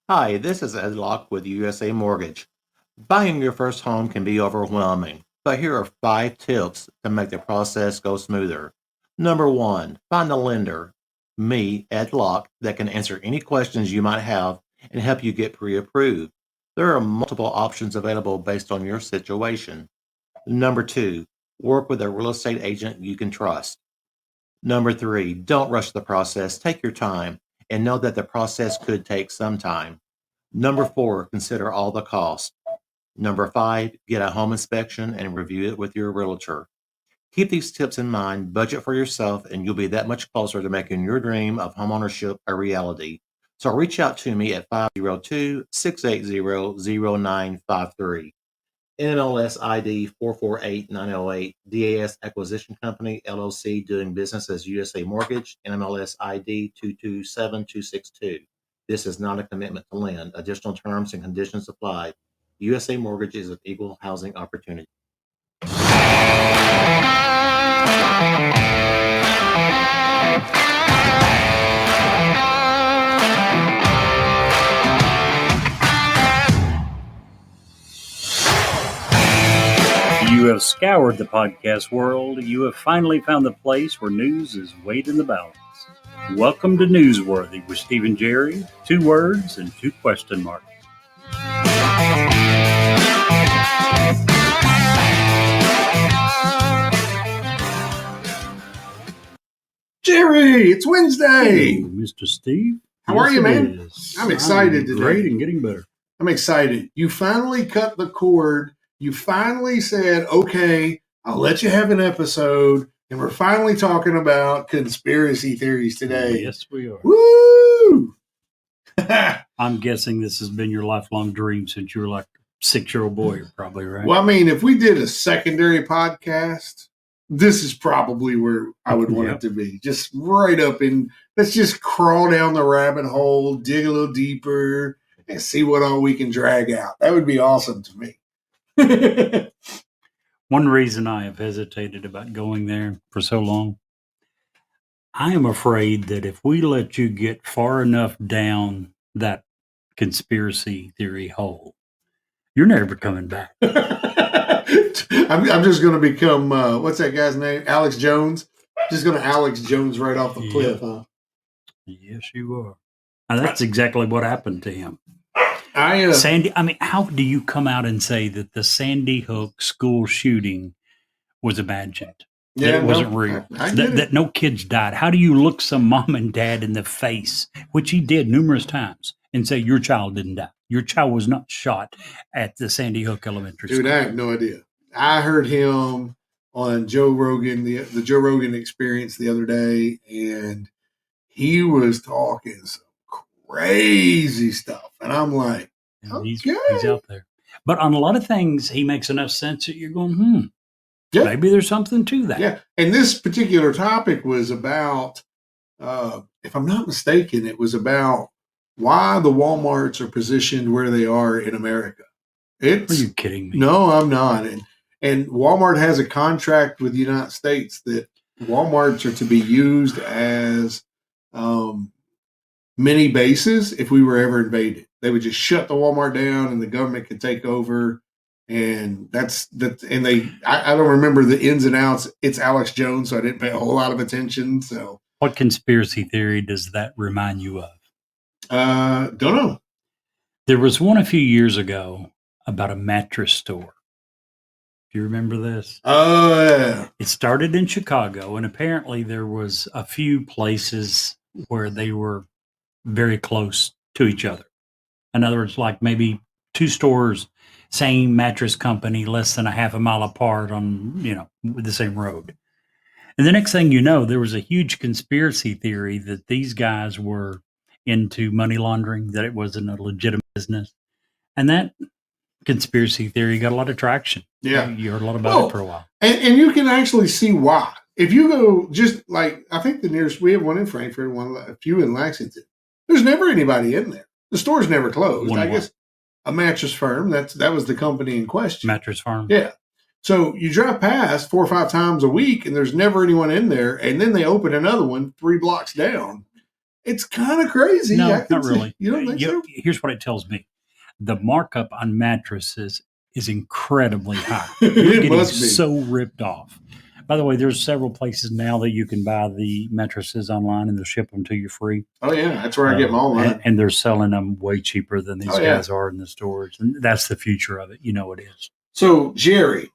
Hi, this is Ed Locke with USA Mortgage. Buying your first home can be overwhelming, but here are 5 tips to make the process go smoother. Number one, find a lender, me, Ed Locke, that can answer any questions you might have and help you get pre approved. There are multiple options available based on your situation. Number two, work with a real estate agent you can trust. Number three, don't rush the process. Take your time and know that the process could take some time. Number four, consider all the costs. Number five, get a home inspection and review it with your realtor. Keep these tips in mind, budget for yourself, and you'll be that much closer to making your dream of homeownership a reality. So reach out to me at 502-680-0953. NMLS ID 448908, DAS Acquisition Company, LLC, doing business as USA Mortgage, NMLS ID 227262. This is not a commitment to lend. Additional terms and conditions apply. USA Mortgage is an equal housing opportunity. You have scoured the podcast world. You have finally found the place where news is weighed in the balance. Welcome to Newsworthy with Steve and Jerry. 2 words and 2 question marks. Jerry, it's Wednesday. Hello, Mr. Steve. How are you, man? Is. I'm excited I'm today. Great and getting better. I'm excited. You finally cut the cord. You finally said, okay, I'll let you have an episode. And we're finally talking about conspiracy theories today. Yes, we are. Woo! I'm guessing this has been your lifelong dream since you were like a 6-year-old boy, probably, right? Well, I mean, if we did a secondary podcast, this is probably where I would want it to be. Just right up in, let's just crawl down the rabbit hole, dig a little deeper, and see what all we can drag out. That would be awesome to me. One reason I have hesitated about going there for so long, I am afraid that if we let you get far enough down that conspiracy theory hole, you're never coming back. I'm just going to become, what's that guy's name? Alex Jones. Just going to Alex Jones right off the cliff, huh? Yes, you are. Now, that's exactly what happened to him. Sandy, I mean, how do you come out and say that the Sandy Hook school shooting was imagined? That it wasn't real? That no kids died? How do you look some mom and dad in the face, which he did numerous times, and say your child didn't die? Your child was not shot at the Sandy Hook Elementary School. Dude, I have no idea. I heard him on Joe Rogan, the Joe Rogan Experience the other day, and he was talking some crazy stuff. And I'm like, okay. He's out there. But on a lot of things, he makes enough sense that you're going, maybe there's something to that. Yeah. And this particular topic was about, if I'm not mistaken, it was about why the Walmarts are positioned where they are in America. Are you kidding me? No, I'm not. And Walmart has a contract with the United States that Walmarts are to be used as mini bases if we were ever invaded. They would just shut the Walmart down and the government could take over. And that's that. And I don't remember the ins and outs. It's Alex Jones, so I didn't pay a whole lot of attention. So, what conspiracy theory does that remind you of? Don't know. There was one a few years ago about a mattress store. Do you remember this? Oh, yeah. It started in Chicago, and apparently there was a few places where they were very close to each other. In other words, like maybe 2 stores, same mattress company, less than a half a mile apart on, the same road. And the next thing you know, there was a huge conspiracy theory that these guys were into money laundering, that it wasn't a legitimate business. And that conspiracy theory got a lot of traction. Yeah. You heard a lot about it for a while. And you can actually see why. If you go just like, I think the nearest, we have one in Frankfurt, a few in Lexington. There's never anybody in there. The store's never closed. I guess a mattress firm, that was the company in question. Mattress Firm. Yeah. So you drive past 4 or 5 times a week and there's never anyone in there. And then they open another one 3 blocks down. It's kind of crazy. I No, can not see- really. You don't think so? Here's what it tells me: the markup on mattresses is incredibly high. It You're getting must be. so ripped off. By the way, there's several places now that you can buy the mattresses online and they'll ship them to you free. Oh yeah, that's where I get my online. And they're selling them way cheaper than these Oh, yeah. guys are in the stores. And that's the future of it. You know it is. So Jerry,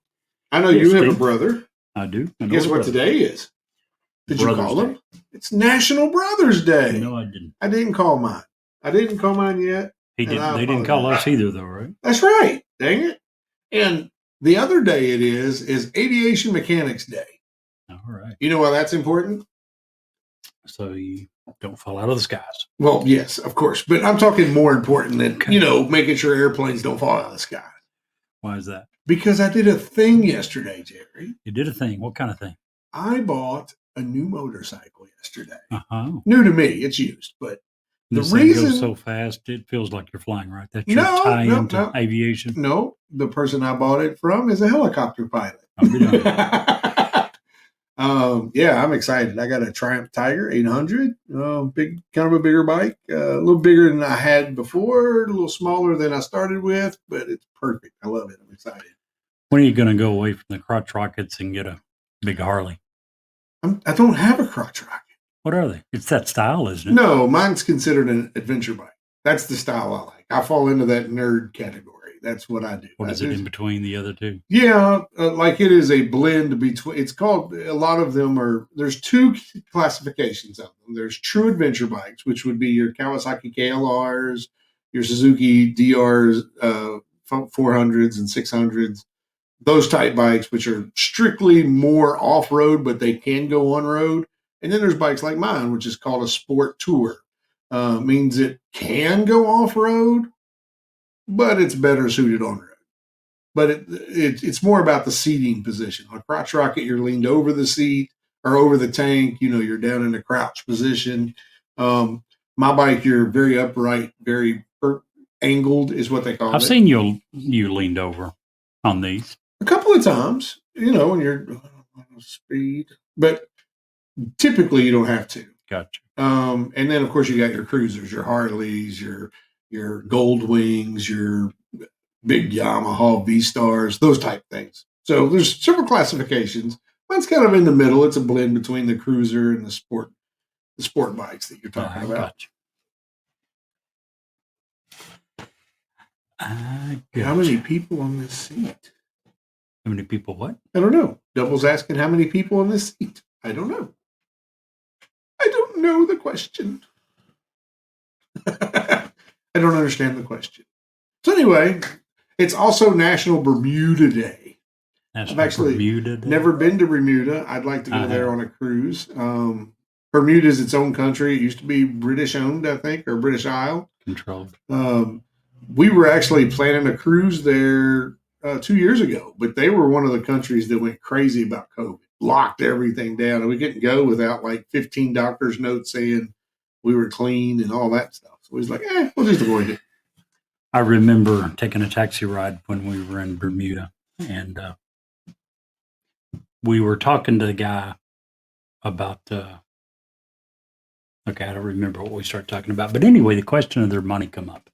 I know Yes, you have a Steve. brother. I do. I know Guess what brother. today is? Did you Brothers call Day. him? It's National Brothers Day. No, I didn't. I didn't call mine. I didn't call mine yet. He And didn't. I They didn't call apologize. us either, though, right? That's right. Dang it. And the other day it is Aviation Mechanics Day. All right. You know why that's important? So you don't fall out of the skies. Well, yes, of course. But I'm talking more important than, Okay. you know, making sure airplanes don't fall out of the sky. Why is that? Because I did a thing yesterday, Jerry. You did a thing. What kind of thing? I bought a new motorcycle yesterday. Uh-huh. New to me, it's used, but the This thing reason goes so fast, it feels like you're flying, right? That's your No, tie no, into no. aviation. no, the person I bought it from is a helicopter pilot. I'll be done. Yeah, I'm excited. I got a Triumph Tiger 800, big, kind of a bigger bike, a little bigger than I had before, a little smaller than I started with, but it's perfect. I love it. I'm excited. When are you going to go away from the crotch rockets and get a big Harley? I don't have a crotch rocket. What are they? It's that style, isn't it? No, mine's considered an adventure bike. That's the style I like. I fall into that nerd category. That's what I do. What is it in between the other two? Yeah, like it is a blend between. It's called. A lot of them are. There's two classifications of them. There's true adventure bikes, which would be your Kawasaki KLRs, your Suzuki DRs, 400s and 600s. Those type bikes, which are strictly more off road, but they can go on road. And then there's bikes like mine, which is called a sport tour. Means it can go off road, but it's better suited on road. But it's more about the seating position. On a crotch rocket, you're leaned over the seat or over the tank. You know, you're down in the crouch position. My bike, you're very upright, very angled, is what they call it. I've seen you leaned over on these. A couple of times, you know, when you're on speed, but typically you don't have to. Gotcha. And then, of course, you got your cruisers, your Harleys, your Gold Wings, your big Yamaha V-Stars, those type things. So there's several classifications. Mine's kind of in the middle. It's a blend between the cruiser and the sport bikes that you're talking about. Gotcha. How many people on this seat? How many people? What? I don't know. Double's asking how many people on this seat. I don't know. I don't know the question. I don't understand the question. So anyway, it's also National Bermuda Day. That's I've actually Bermuda Day? Never been to Bermuda. I'd like to go there on a cruise. Bermuda is its own country. It used to be British owned, I think, or British Isle. Controlled. We were actually planning a cruise there 2 years ago, but they were one of the countries that went crazy about COVID, locked everything down, and we couldn't go without like 15 doctor's notes saying we were clean and all that stuff. So we was like, we'll just avoid it. I remember taking a taxi ride when we were in Bermuda, and we were talking to the guy about. Okay, I don't remember what we started talking about, but anyway, the question of their money come up,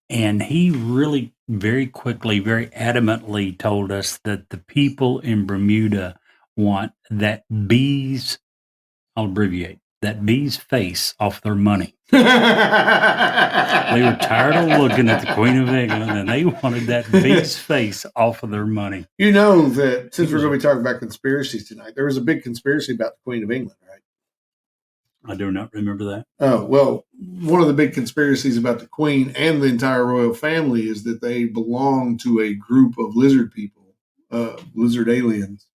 and he really, very quickly, very adamantly told us that the people in Bermuda want that bee's, I'll abbreviate, that bee's face off their money. They were tired of looking at the Queen of England, and they wanted that bee's face off of their money. You know that since we're going to be talking about conspiracies tonight, there was a big conspiracy about the Queen of England, right? I do not remember that. Oh, well, one of the big conspiracies about the Queen and the entire royal family is that they belong to a group of lizard people, lizard aliens.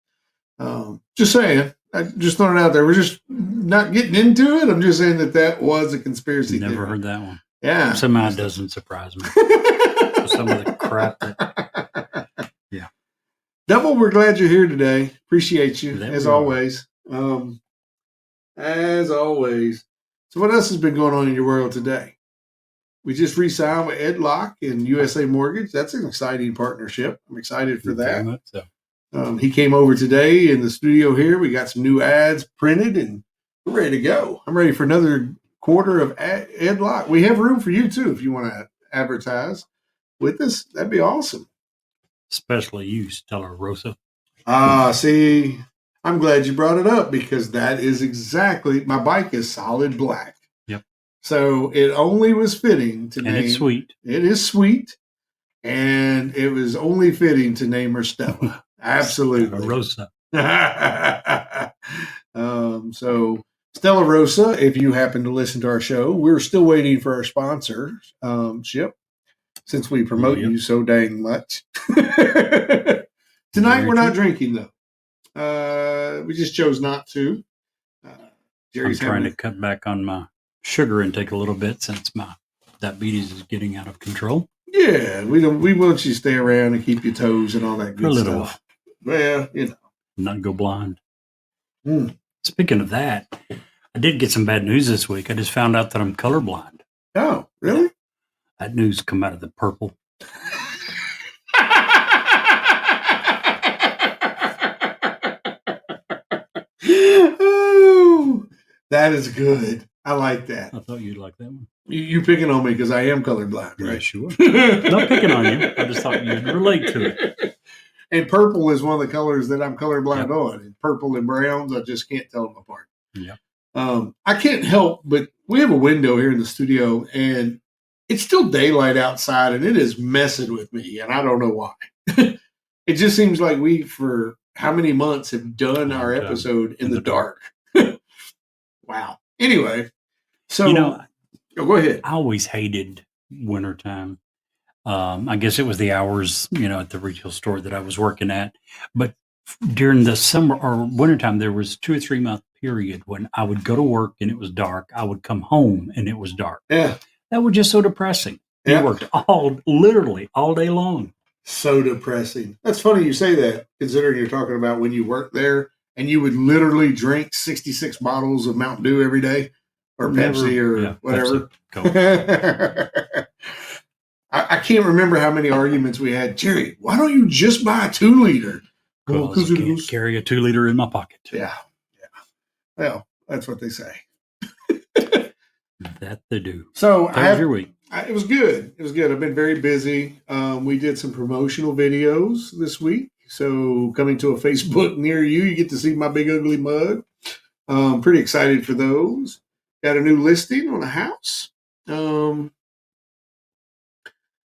Just saying. I just throwing it out there. We're just not getting into it. I'm just saying that was a conspiracy Never theory. heard that one. Yeah. Somehow it doesn't surprise me. Some of the crap that, yeah. Double, we're glad you're here today. Appreciate you, There as we are. always. As always. So what else has been going on in your world today? We just re-signed with Ed Locke and USA Mortgage. That's an exciting partnership. I'm excited for Very that. much so. He came over today in the studio here. We got some new ads printed and we're ready to go. I'm ready for another quarter of Ed Locke. We have room for you too if you want to advertise with us. That'd be awesome. Especially you, Stella Rosa. See, I'm glad you brought it up because that is exactly my bike is solid black. Yep. So it only was fitting to And name. it's sweet. It is sweet, and it was only fitting to name her Stella. Absolutely. Stella Rosa. So Stella Rosa, if you happen to listen to our show, we're still waiting for our sponsor, Ship, since we promote Yep. you so dang much. Tonight Very we're not true. drinking though. We just chose not to. I'm Jerry's trying to having, cut back on my sugar intake a little bit since my diabetes is getting out of control. yeah, we want you to stay around and keep your toes and all that For a good little stuff. Well, you know. Not go blind. Mm. Speaking of that, I did get some bad news this week. I just found out that I'm colorblind. Oh, really? That news come out of the purple. Oh, that is good. I like that. I thought you'd like that one. You picking on me because I am colorblind, Yeah, right? sure. Not picking on you. I just thought you'd relate to it. And purple is one of the colors that I'm colorblind Yep. on. And purple and browns, I just can't tell them apart. Yep. I can't help, but we have a window here in the studio, and it's still daylight outside, and it is messing with me, and I don't know why. It just seems like we, for how many months, have done our Long time. episode in In the the dark. Wow. Anyway, so You know, go ahead. I always hated wintertime. I guess it was the hours, at the retail store that I was working at. But during the summer or wintertime, there was 2 or 3 month period when I would go to work and it was dark. I would come home and it was dark. Yeah. That was just so depressing. Yeah. You worked literally all day long. So depressing. That's funny you say that, considering you're talking about when you worked there and you would literally drink 66 bottles of Mountain Dew every day or Pepsi or whatever. Pepsi, Coke. I can't remember how many arguments we had. Jerry, why don't you just buy a 2-liter? Well, Because 'cause I it can't was- carry a 2-liter in my pocket. Yeah. Well, that's what they say. That they do. So How was your week? it was good. It was good. I've been very busy. We did some promotional videos this week. So coming to a Facebook near you, you get to see my big ugly mug. Pretty excited for those. Got a new listing on a house.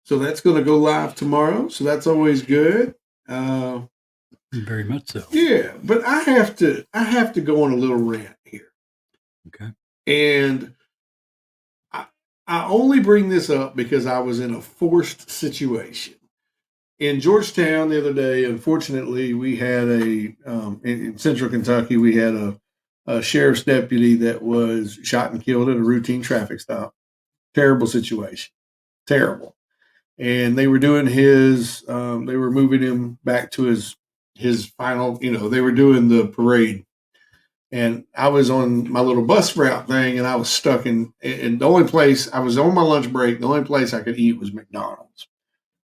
So that's going to go live tomorrow. So that's always good. Very much so. Yeah, but I have to go on a little rant here. Okay. And I only bring this up because I was in a forced situation. In Georgetown the other day, unfortunately, we had in central Kentucky, we had a sheriff's deputy that was shot and killed at a routine traffic stop. Terrible situation. Terrible. And they were doing they were moving him back to his final, they were doing the parade. And I was on my little bus route thing, and I was stuck in the only place, I was on my lunch break. The only place I could eat was McDonald's.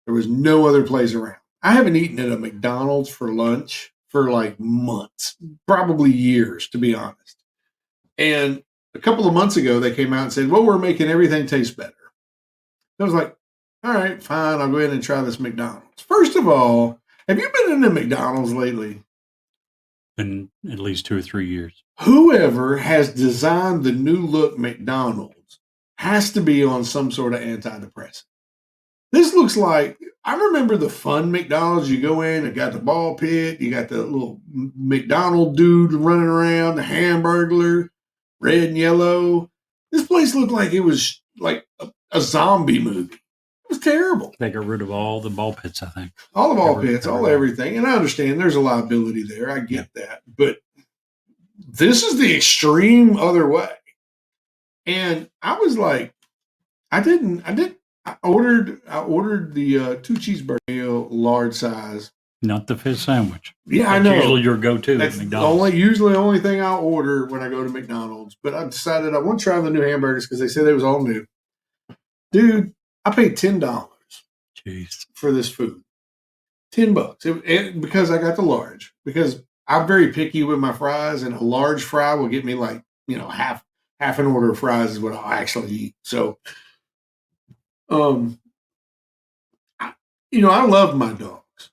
There was no other place around. I haven't eaten at a McDonald's for lunch for like months, probably years, to be honest. And a couple of months ago, they came out and said, well, we're making everything taste better. I was like, all right, fine. I'll go ahead and try this McDonald's. First of all, have you been in a McDonald's lately? Been at least 2 or 3 years. Whoever has designed the new look McDonald's has to be on some sort of antidepressant. This looks like, I remember the fun McDonald's. You go in, it got the ball pit, you got the little McDonald dude running around, the Hamburglar, red and yellow. This place looked like it was like a zombie movie. It was terrible. They got rid of all the ball pits, I think. All the ball Every- pits, all every- everything. And I understand there's a liability there. I get that. But this is the extreme other way. And I was like, I ordered the 2 cheeseburger meal, large size. Not the fish sandwich. Yeah, I That's know. usually your go-to That's at the McDonald's. usually the only thing I'll order when I go to McDonald's. But I decided I want to try the new hamburgers because they said they was all new. Dude, I paid $10 Jeez. for this food. $10 because I got the large. Because I'm very picky with my fries, and a large fry will get me like half half an order of fries is what I'll actually eat. So, I, I love my dogs,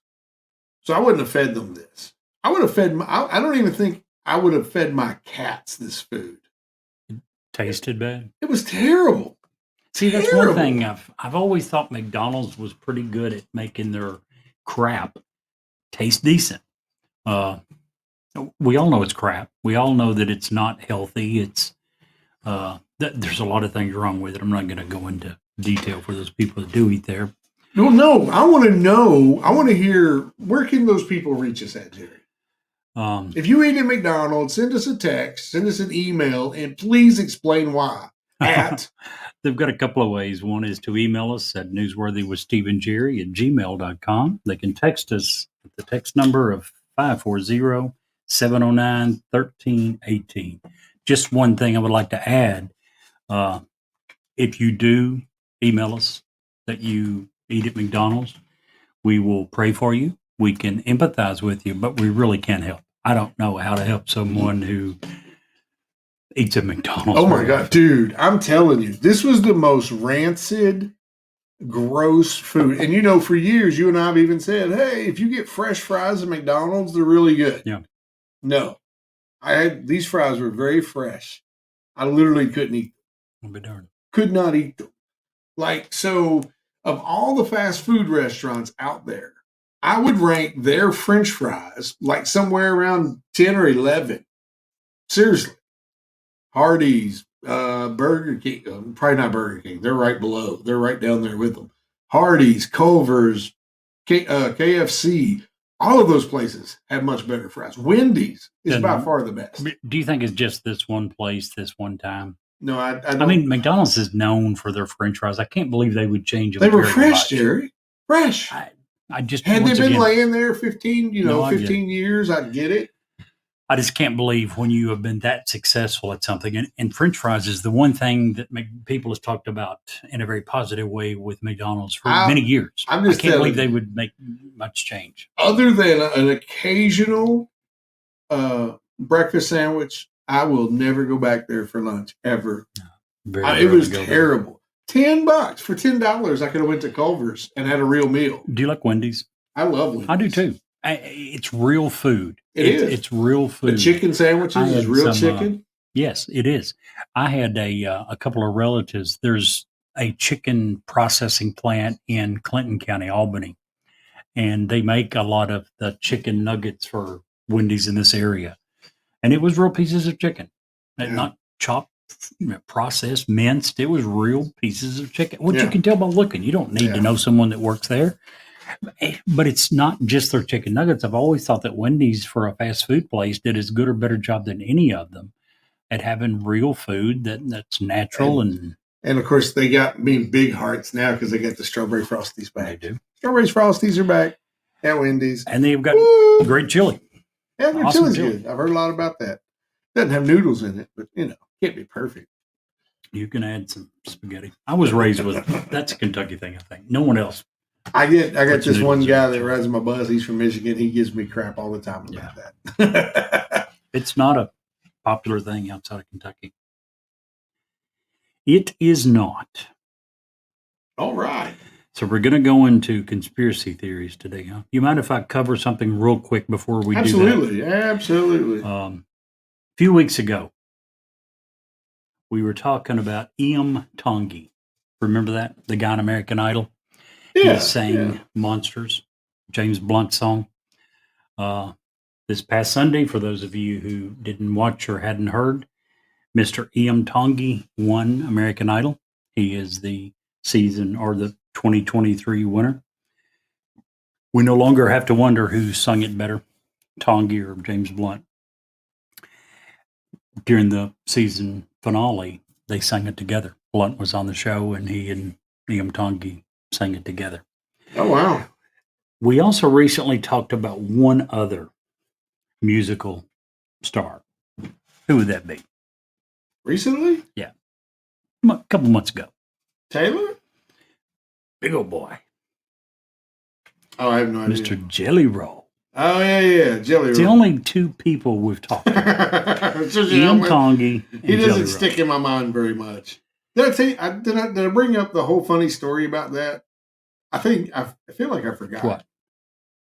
so I wouldn't have fed them this. I would have fed I don't even think I would have fed my cats this food. Tasted bad. It was terrible. See, that's Terrible. one thing I've always thought McDonald's was pretty good at making their crap taste decent. We all know it's crap. We all know that it's not healthy. It's there's a lot of things wrong with it. I'm not going to go into detail for those people that do eat there. No, I want to know. I want to hear, where can those people reach us at, Jerry? If you eat at McDonald's, send us a text, send us an email, and please explain why. They've got a couple of ways. One is to email us at newsworthywithstephenjerry@gmail.com. They can text us at the text number of 540-709-1318. Just one thing I would like to add. If you do email us that you eat at McDonald's, we will pray for you. We can empathize with you, but we really can't help. I don't know how to help someone who eats at McDonald's. Oh my God, dude, I'm telling you, this was the most rancid, gross food. And for years, you and I have even said, hey, if you get fresh fries at McDonald's, they're really good. Yeah. No, these fries were very fresh. I literally couldn't eat them. I'll be darned. Could not eat them. So of all the fast food restaurants out there, I would rank their French fries like somewhere around 10 or 11. Seriously. Hardee's, Burger King, probably not Burger King. They're right below. They're right down there with them. Hardee's, Culver's, KFC, all of those places have much better fries. Wendy's is by far the best. Do you think it's just this one place, this one time? No, I don't. I mean, McDonald's is known for their French fries. I can't believe they would change them. They were very fresh, much. Jerry. Fresh. I just Had they once been again, laying there 15 No, 15 years, I'd get it. I just can't believe when you have been that successful at something. And French fries is the one thing that people have talked about in a very positive way with McDonald's for many years. I can't believe they would make much change. Other than an occasional breakfast sandwich, I will never go back there for lunch ever. It was terrible. $10 for $10. I could have went to Culver's and had a real meal. Do you like Wendy's? I love Wendy's. I do too. It's real food. It's real food. The chicken sandwiches is real chicken. Yes, it is. I had a couple of relatives. There's a chicken processing plant in Clinton County, Albany, and they make a lot of the chicken nuggets for Wendy's in this area. And it was real pieces of chicken, not chopped, processed, minced. It was real pieces of chicken, which you can tell by looking. You don't need to know someone that works there. But it's not just their chicken nuggets. I've always thought that Wendy's, for a fast food place, did as good or better job than any of them at having real food that's natural. And of course, they got big hearts now because they got the strawberry frosties back. They do. Strawberry frosties are back at Wendy's. And they've got great chili. Yeah, their Awesome chili's chili. good. I've heard a lot about that. Doesn't have noodles in it, but can't be perfect. You can add some spaghetti. I was raised with that's a Kentucky thing, I think. No one else. I got this noodles one in guy it. that rides my bus. He's from Michigan. He gives me crap all the time about that. It's not a popular thing outside of Kentucky. It is not. All right. So we're going to go into conspiracy theories today, huh? You mind if I cover something real quick before we do that? Absolutely. A few weeks ago, we were talking about Ian Tongi. Remember that? The guy in American Idol? Yeah. He sang Monsters, James Blunt song. This past Sunday, for those of you who didn't watch or hadn't heard, Mr. Ian Tongi won American Idol. He is the season or the 2023 winner. We no longer have to wonder who sung it better, Tongi or James Blunt. During the season finale, they sang it together. Blunt was on the show, and he and Ian Tongi sang it together. Oh, wow. We also recently talked about one other musical star. Who would that be? Recently? Yeah. A couple months ago. Taylor? Big old boy. Oh, I have no idea. Mr. Jelly Roll. Oh yeah, Jelly It's the Roll. only two people we've talked to. Ian Tongi and He Jelly doesn't Roll. stick in my mind very much. Did I tell you? Did I bring up the whole funny story about that? I feel like I forgot. What?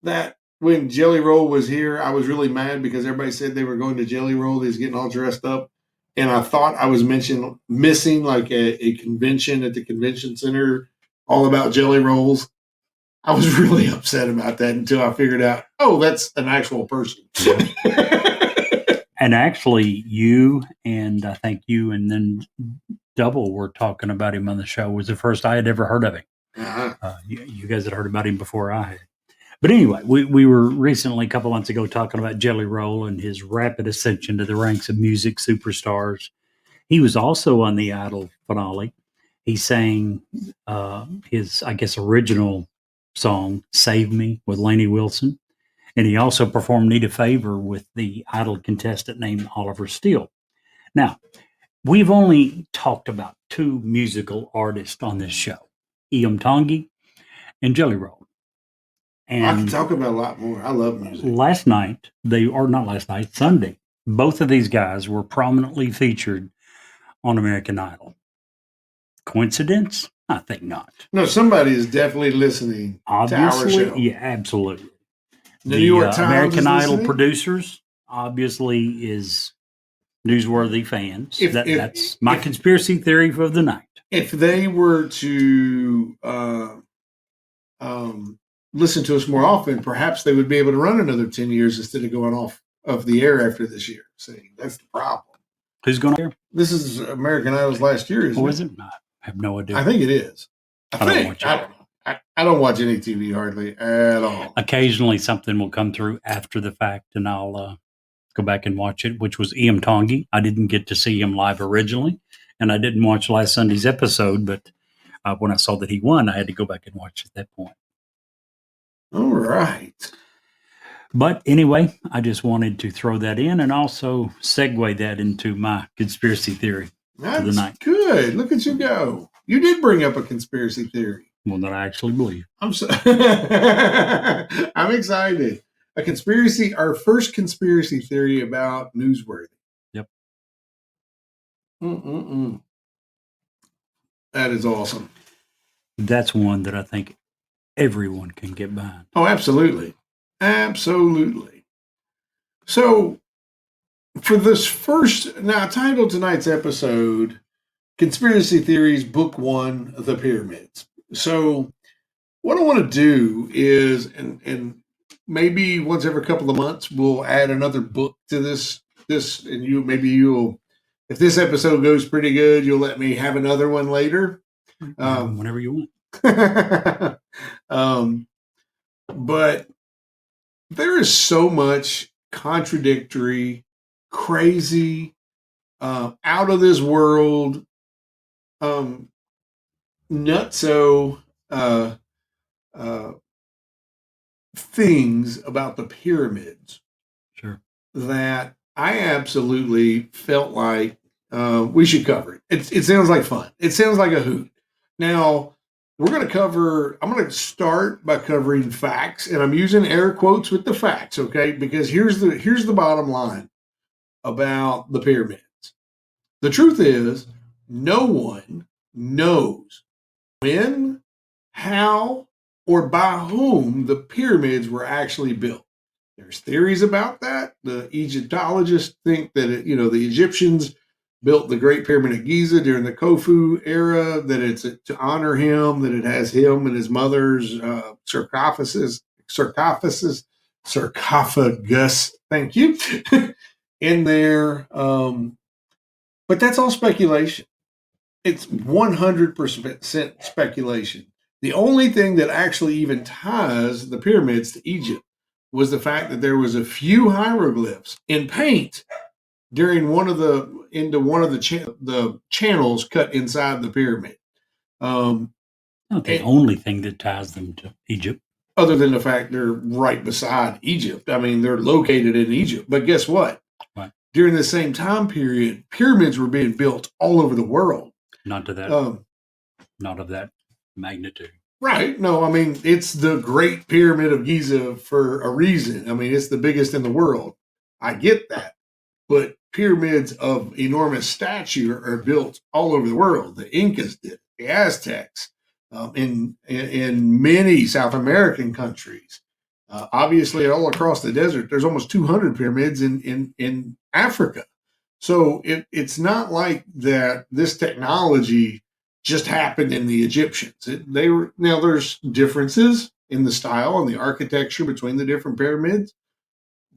That when Jelly Roll was here, I was really mad because everybody said they were going to Jelly Roll. They was getting all dressed up, and I thought I was missing like a convention at the convention center all about jelly rolls. I was really upset about that until I figured out, oh, that's an actual person. And actually, you and I think you and then Double were talking about him on the show. It was the first I had ever heard of him. Uh-huh. You guys had heard about him before I had. But anyway, we were recently, a couple months ago, talking about Jelly Roll and his rapid ascension to the ranks of music superstars. He was also on the Idol finale. He sang his, I guess, original song, Save Me, with Lainey Wilson. And he also performed Need a Favor with the Idol contestant named Oliver Steele. Now, we've only talked about two musical artists on this show, Iam Tongi and Jelly Roll. I can And talk about a lot more. I love music. last night, Sunday, both of these guys were prominently featured on American Idol. Coincidence? I think not. No, somebody is definitely listening to our Obviously, show. yeah, absolutely. The New York Times American is Idol listening? producers obviously is newsworthy fans. If- That's my if- conspiracy theory for the night. If they were to listen to us more often, perhaps they would be able to run another 10 years instead of going off of the air after this year. See, that's the problem. Who's going to hear? This is American Idol's last year, isn't Or it? is it? I have no idea. I think it is. I don't think. watch I it. don't know. I don't watch any TV hardly at all. Occasionally something will come through after the fact and I'll go back and watch it, which was Iam Tongi. I didn't get to see him live originally, and I didn't watch last Sunday's episode, but when I saw that he won, I had to go back and watch at that point. All right. But anyway, I just wanted to throw that in and also segue that into my conspiracy theory. That's night. good. Look at you go. You did bring up a conspiracy theory. One that I actually believe. I'm excited. Our first conspiracy theory about newsworthy. Yep. That is awesome. That's one that I think everyone can get behind. Oh, absolutely. Absolutely. So, for this now, I titled tonight's episode Conspiracy Theories, Book 1, The Pyramids. So, what I want to do is, and maybe once every couple of months, we'll add another book to this, and you'll, if this episode goes pretty good, you'll let me have another one later. Whenever you want. But there is so much contradictory, crazy, out of this world, nutso things about the pyramids. Sure. That I absolutely felt like we should cover it. It sounds like fun. It sounds like a hoot. Now, I'm going to start by covering facts, and I'm using air quotes with the facts, okay? Because here's the bottom line about the pyramids. The truth is, no one knows when, how, or by whom the pyramids were actually built. There's theories about that. The Egyptologists think that the Egyptians built the Great Pyramid of Giza during the Khufu era, that it's to honor him, that it has him and his mother's sarcophagus, thank you, in there. But that's all speculation. It's 100% speculation. The only thing that actually even ties the pyramids to Egypt was the fact that there was a few hieroglyphs in paint during one of the channels cut inside the pyramid. Not the only thing that ties them to Egypt. Other than the fact they're right beside Egypt. I mean, they're located in Egypt. But guess what? Right. During the same time period, pyramids were being built all over the world. Not to that, not of that magnitude. Right. No, I mean, it's the Great Pyramid of Giza for a reason. I mean, it's the biggest in the world. I get that. But pyramids of enormous stature are built all over the world. The Incas did it, the Aztecs, in many South American countries. Obviously, all across the desert, there's almost 200 pyramids in Africa. So it's not like that this technology just happened in the Egyptians. They were now there's differences in the style and the architecture between the different pyramids,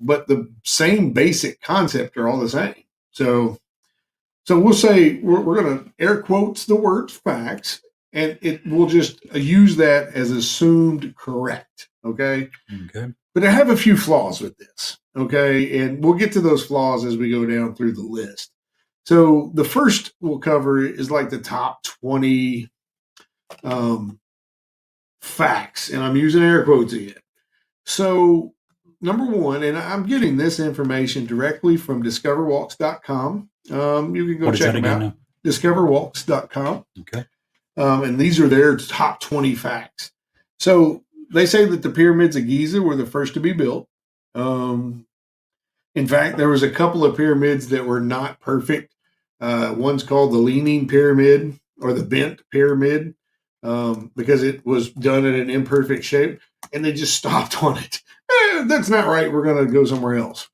but the same basic concept are all the same. So we'll say we're going to air quotes the word facts, and we'll just use that as assumed correct. Okay. Okay. But I have a few flaws with this. Okay. And we'll get to those flaws as we go down through the list. So the first we'll cover is like the top 20 facts, and I'm using air quotes again. So, number one, and I'm getting this information directly from discoverwalks.com. You can go What is check that them again out. now? Discoverwalks.com. Okay. And these are their top 20 facts. So, they say that the pyramids of Giza were the first to be built. In fact, there was a couple of pyramids that were not perfect. One's called the Leaning Pyramid or the Bent Pyramid because it was done in an imperfect shape, and they just stopped on it. That's not right. We're going to go somewhere else.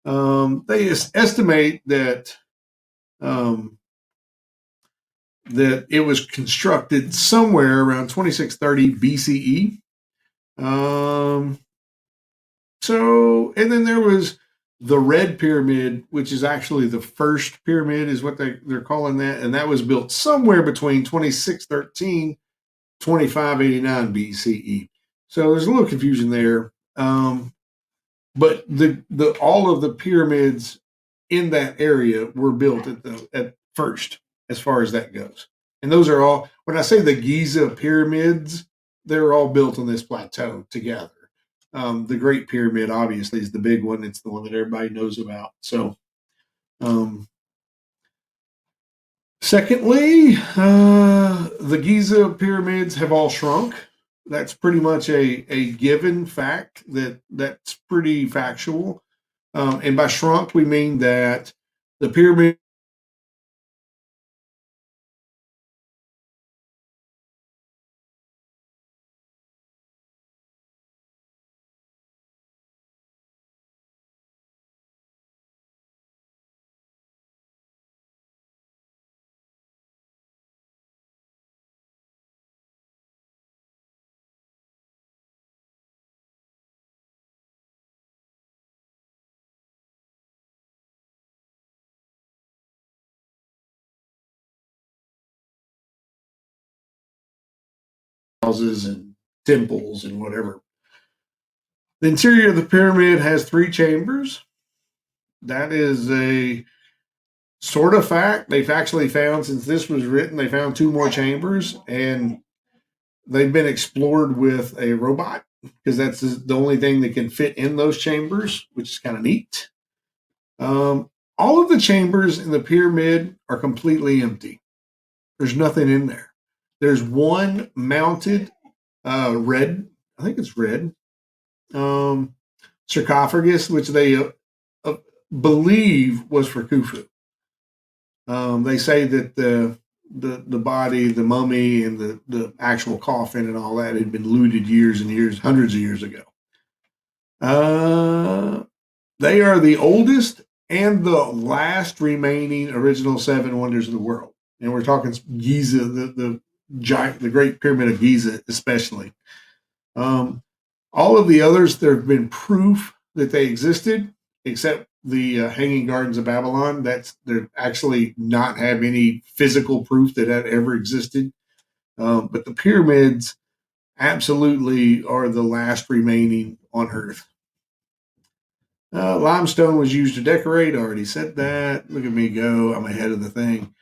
They estimate that that it was constructed somewhere around 2630 BCE. And then there was the Red Pyramid, which is actually the first pyramid, is what they're calling that. And that was built somewhere between 2613, 2589 BCE. So there's a little confusion there. But the all of the pyramids in that area were built at first, as far as that goes. And those are all, when I say the Giza pyramids, they're all built on this plateau together. The Great Pyramid, obviously, is the big one. It's the one that everybody knows about. So, secondly, the Giza pyramids have all shrunk. That's pretty much a given fact that's pretty factual. And by shrunk, we mean that the pyramid houses and temples and whatever. The interior of the pyramid has 3 chambers. That is a sort of fact. They've actually found, since this was written, they found 2 more chambers, and they've been explored with a robot because that's the only thing that can fit in those chambers, which is kind of neat. All of the chambers in the pyramid are completely empty. There's nothing in there. There's one mounted red, I think it's red, sarcophagus, which they believe was for Khufu. They say that the body, the mummy, and the actual coffin and all that had been looted years and years, hundreds of years ago. They are the oldest and the last remaining original 7 wonders of the world. And we're talking Giza, the giant, the Great Pyramid of Giza, especially. All of the others, there have been proof that they existed, except the Hanging Gardens of Babylon. They're actually not have any physical proof that ever existed. But the pyramids absolutely are the last remaining on Earth. Limestone was used to decorate. I already said that. Look at me go. I'm ahead of the thing.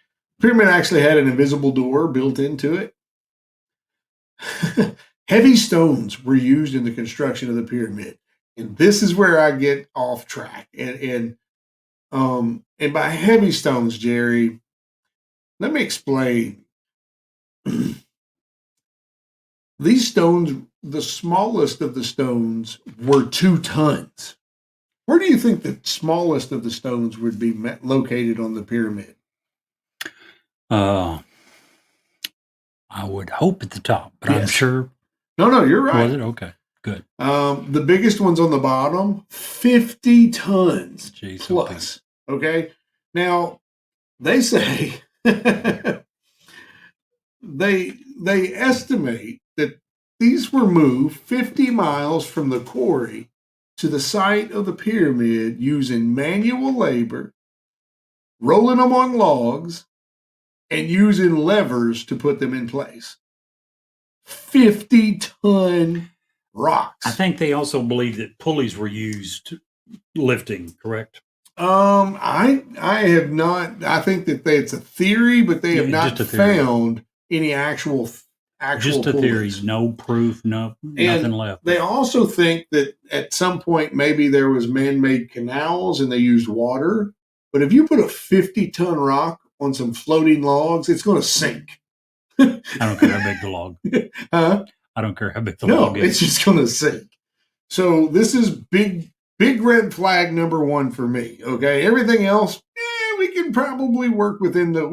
Pyramid actually had an invisible door built into it. Heavy stones were used in the construction of the pyramid. And this is where I get off track. And by heavy stones, Jerry, let me explain. These stones, the smallest of the stones, were 2 tons. Where do you think the smallest of the stones would be located on the pyramid? Uh, I would hope at the top, but I'm Yes. sure. No, you're Was right. it? Okay. Good. The biggest one's on the bottom, 50 tons Jeez, plus. Okay. Now, they say they estimate that these were moved 50 miles from the quarry to the site of the pyramid using manual labor, rolling them on logs, and using levers to put them in place. 50-ton rocks. I think they also believe that pulleys were used lifting, correct? I have not. I think that it's a theory, but they have Yeah, not just a theory. found any actual Just a theory, pulleys. no proof, nothing left. They also think that at some point maybe there was man-made canals and they used water. But if you put a 50-ton rock on some floating logs, it's going to sink. I don't care how big the log. Huh? I don't care how big the No, log it's is. just going to sink. So this is big red flag number 1 for me. Okay, everything else, we can probably work we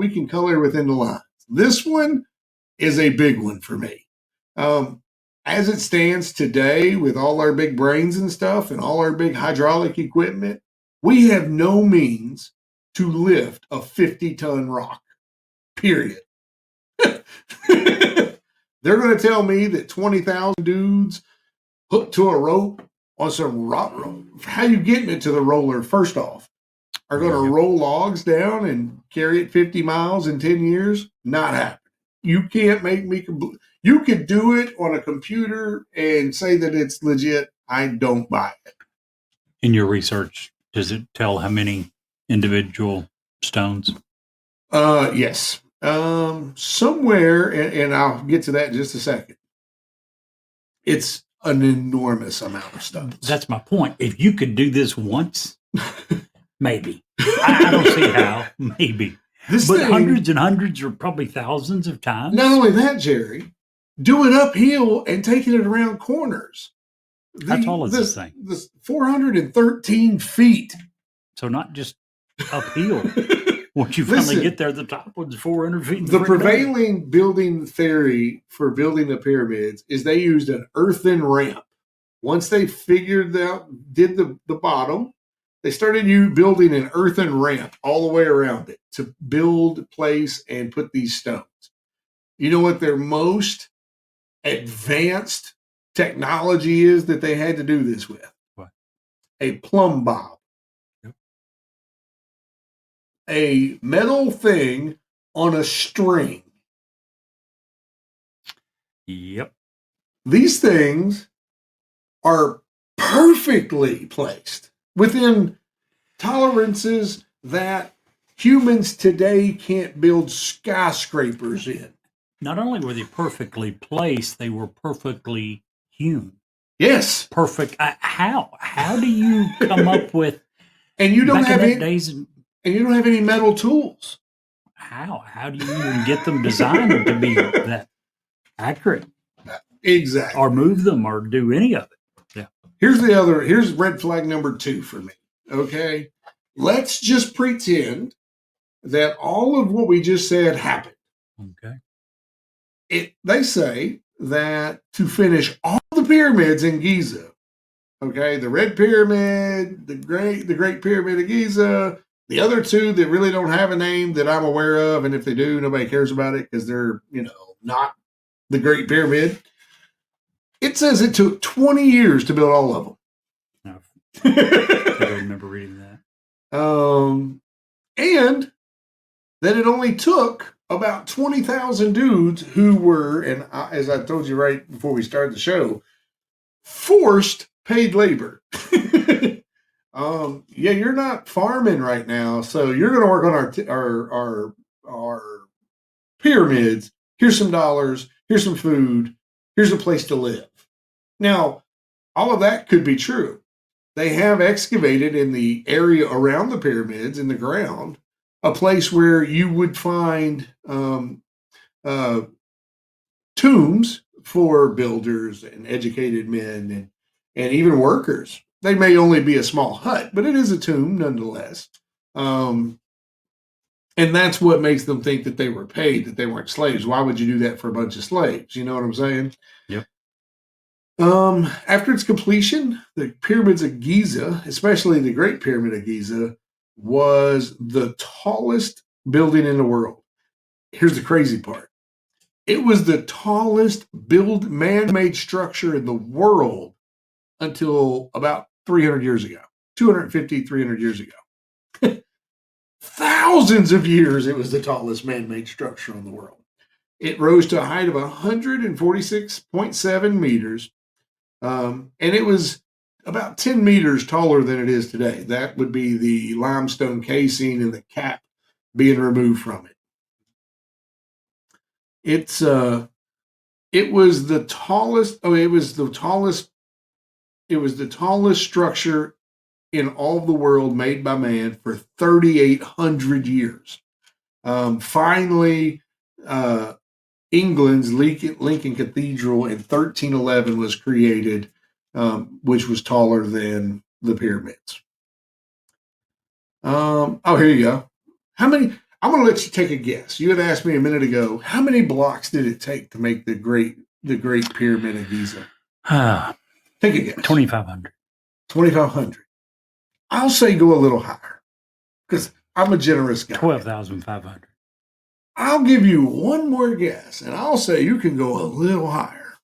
can color within the lines. This one is a big one for me. As it stands today, with all our big brains and stuff and all our big hydraulic equipment, we have no means to lift a 50-ton rock. Period. They're going to tell me that 20,000 dudes hooked to a rope on some rock roll. How you getting it to the roller, first off? Are going to roll logs down and carry it 50 miles in 10 years? Not happening. You can't make me. You could do it on a computer and say that it's legit. I don't buy it. In your research, does it tell how many individual stones? Yes. Somewhere, and I'll get to that in just a second. It's an enormous amount of stones. That's my point. If you could do this once, maybe. I don't see how. Maybe. This But thing, hundreds and hundreds or probably thousands of times. not only that, Jerry, do it uphill and taking it around corners. How tall is this thing? This 413 feet. So not just uphill. Once you finally Listen, get there, the top one's 400 feet. the prevailing building theory for building the pyramids is they used an earthen ramp. Once they figured out, did the bottom, they started building an earthen ramp all the way around it to build, place, and put these stones. You know what their most advanced technology is that they had to do this with? What? A plumb bob. Yep. A metal thing on a string. Yep. These things are perfectly placed within tolerances that humans today can't build skyscrapers in. Not only were they perfectly placed, they were perfectly hewn. Yes, Perfect. How? How do you come up with? and you don't back have in that any, days? and you don't have any metal tools. How? How do you even get them designed to be that accurate, Exactly. or move them, or do any of it? Here's red flag number 2 for me. Okay, let's just pretend that all of what we just said happened. Okay. They say that to finish all the pyramids in Giza, okay, the Red Pyramid, the Great Pyramid of Giza, the other 2 that really don't have a name that I'm aware of, and if they do, nobody cares about it because they're, not the Great Pyramid. It says it took 20 years to build all of them. No, I don't remember reading that. And that it only took about 20,000 dudes who were, and as I told you right before we started the show, forced paid labor. Yeah, you're not farming right now, so you're going to work on our pyramids. Here's some dollars. Here's some food. Here's a place to live. Now, all of that could be true. They have excavated in the area around the pyramids in the ground a place where you would find tombs for builders and educated men and even workers. They may only be a small hut, but it is a tomb nonetheless. And that's what makes them think that they were paid, that they weren't slaves. Why would you do that for a bunch of slaves? You know what I'm saying? Yep. After its completion, the pyramids of Giza, especially the Great Pyramid of Giza, was the tallest building in the world. Here's the crazy part. It was the tallest man-made structure in the world until about 300 years ago, 250, 300 years ago. Thousands of years, it was the tallest man-made structure in the world. It rose to a height of 146.7 meters, and it was about 10 meters taller than it is today. That would be the limestone casing and the cap being removed from it. It was the tallest. It was the tallest structure in all of the world made by man for 3,800 years. Finally, England's Lincoln Cathedral in 1311 was created, which was taller than the pyramids. Here you go. How many? I'm going to let you take a guess. You had asked me a minute ago, how many blocks did it take to make the Great Pyramid of Giza? Take a guess. 2,500. 2,500. I'll say go a little higher because I'm a generous guy. 12,500. I'll give you one more guess, and I'll say you can go a little higher.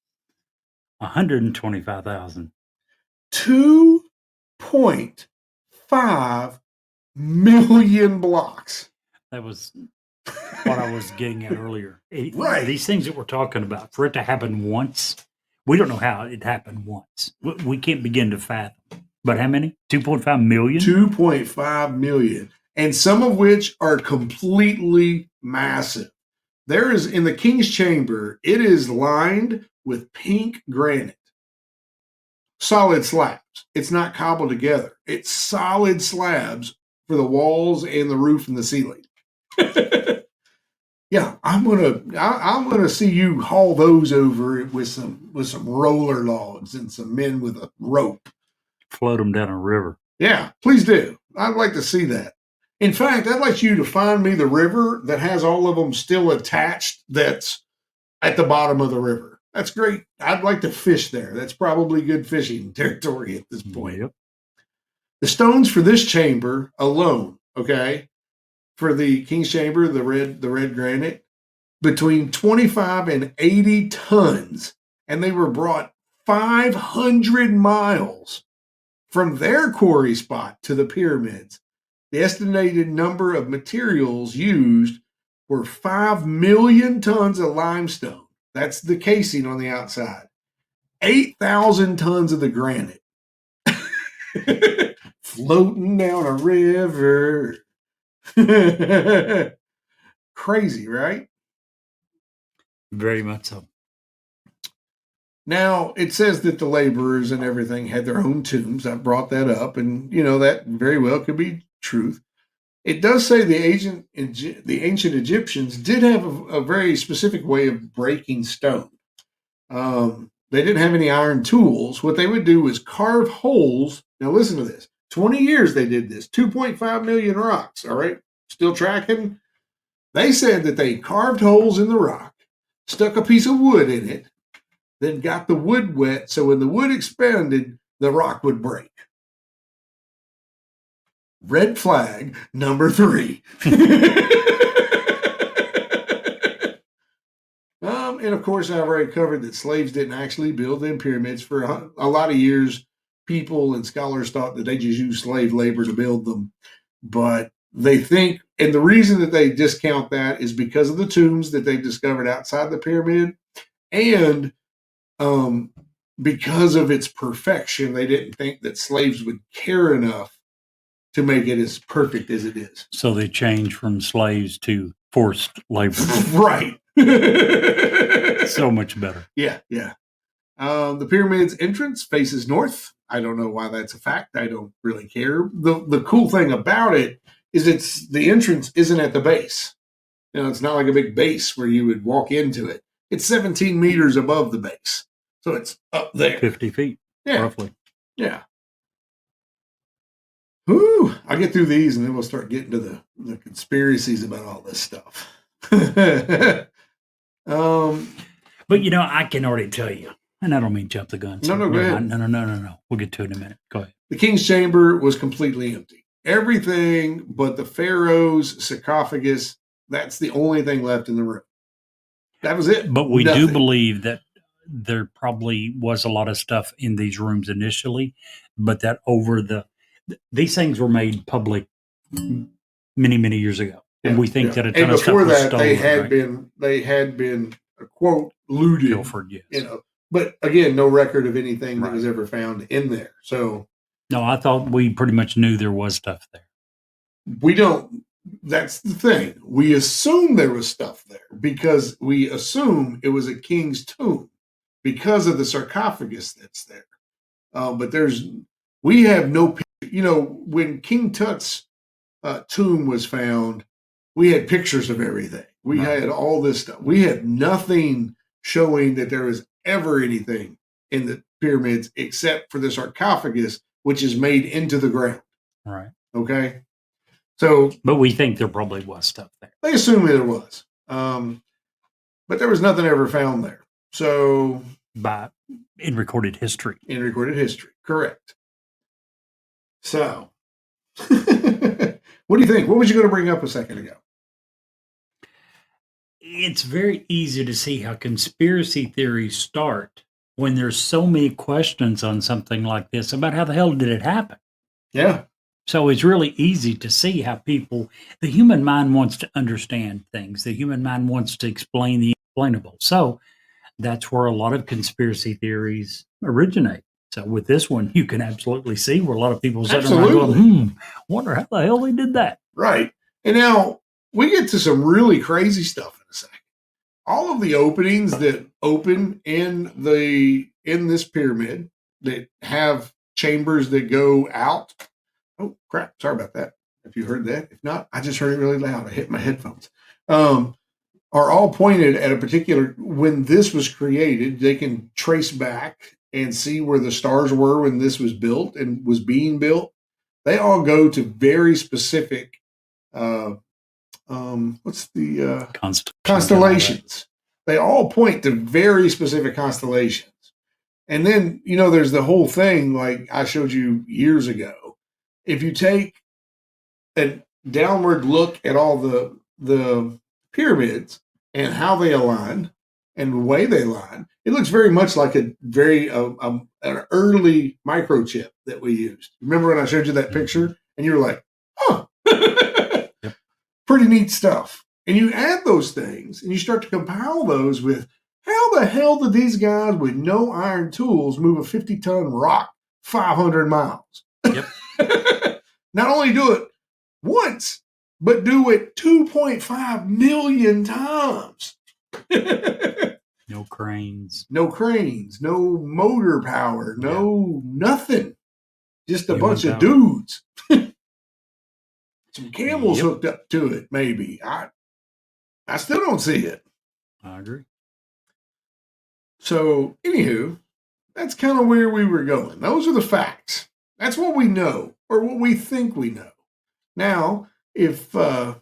125,000. 2.5 million blocks. That was what I was getting at earlier. Right. These things that we're talking about, for it to happen once, we don't know how it happened once. We can't begin to fathom. But how many? 2.5 million? 2.5 million. And some of which are completely massive. There is, in the King's Chamber, it is lined with pink granite. Solid slabs. It's not cobbled together. It's solid slabs for the walls and the roof and the ceiling. Yeah, I'm gonna see you haul those over with some roller logs and some men with a rope. Float them down a river. Yeah, please do. I'd like to see that. In fact, I'd like you to find me the river that has all of them still attached. That's at the bottom of the river. That's great. I'd like to fish there. That's probably good fishing territory at this point. Yep. The stones for this chamber alone, okay, for the King's Chamber, the red granite, between 25 and 80 tons, and they were brought 500 miles from their quarry spot to the pyramids. The estimated number of materials used were 5 million tons of limestone. That's the casing on the outside. 8,000 tons of the granite. Floating down a river. Crazy, right? Very much so. Now, it says that the laborers and everything had their own tombs. I brought that up, and, that very well could be truth. It does say the ancient Egyptians did have a very specific way of breaking stone. They didn't have any iron tools. What they would do was carve holes. Now, listen to this. 20 years they did this. 2.5 million rocks, all right? Still tracking? They said that they carved holes in the rock, stuck a piece of wood in it, then got the wood wet, so when the wood expanded, the rock would break. Red flag number 3. And of course, I've already covered that slaves didn't actually build them pyramids. For a lot of years, people and scholars thought that they just used slave labor to build them. But they think, and the reason that they discount that is because of the tombs that they discovered outside the pyramid, and because of its perfection, they didn't think that slaves would care enough to make it as perfect as it is. So they changed from slaves to forced labor. Right. So much better. Yeah. The pyramid's entrance faces north. I don't know why that's a fact. I don't really care. The cool thing about it is the entrance isn't at the base. It's not like a big base where you would walk into it. It's 17 meters above the base. So it's up there. 50 feet, Yeah. roughly. Yeah. Whew. I'll get through these and then we'll start getting to the conspiracies about all this stuff. But I can already tell you, and I don't mean jump the gun. No, go never ahead. mind. No. We'll get to it in a minute. Go ahead. The king's chamber was completely empty. Everything but the pharaoh's sarcophagus, that's the only thing left in the room. That was it. But we do Nothing. believe that there probably was a lot of stuff in these rooms initially, but that these things were made public many, many years ago. And we think that a ton and of stuff before was that, stolen. they had been quote looted. Pilfered, yes. But again, no record of anything that Right. was ever found in there. So No, I thought we pretty much knew there was stuff there. we don't. That's the thing. We assume there was stuff there because we assume it was a king's tomb because of the sarcophagus that's there. But we have no. When King Tut's tomb was found, we had pictures of everything. We Right. had all this stuff. We had nothing showing that there was ever anything in the pyramids except for the sarcophagus, which is made into the ground. Right. Okay. So But we think there probably was stuff there. they assume there was. But there was nothing ever found there. So In recorded history. in recorded history. Correct. So what do you think? What was you going to bring up a second ago? It's very easy to see how conspiracy theories start when there's so many questions on something like this about how the hell did it happen. Yeah. So it's really easy to see how the human mind wants to understand things. The human mind wants to explain the unexplainable. So that's where a lot of conspiracy theories originate. So with this one, you can absolutely see where a lot of people sitting around going, wonder how the hell they did that. Right. And now we get to some really crazy stuff in a second. All of the openings that open in this pyramid that have chambers that go out. Oh crap! Sorry about that. If you heard that, if not, I just heard it really loud. I hit my headphones. Are all pointed at a particular. When this was created, they can trace back and see where the stars were when this was built and was being built. They all go to very specific. What's the constellations? They all point to very specific constellations. And then, there's the whole thing like I showed you years ago. If you take a downward look at all the pyramids and how they align and the way they align, it looks very much like an early microchip that we used. Remember when I showed you that picture and you were like, huh, Yep. Pretty neat stuff. And you add those things and you start to compile those with how the hell did these guys with no iron tools move a 50-ton rock 500 miles? Yep. Not only do it once, but do it 2.5 million times. No cranes. No cranes, no motor power, no nothing. Just a Human bunch of power. dudes. Some camels hooked up to it, maybe. I still don't see it. I agree. So, anywho, that's kind of where we were going. Those are the facts. That's what we know, or what we think we know. Now, if, oh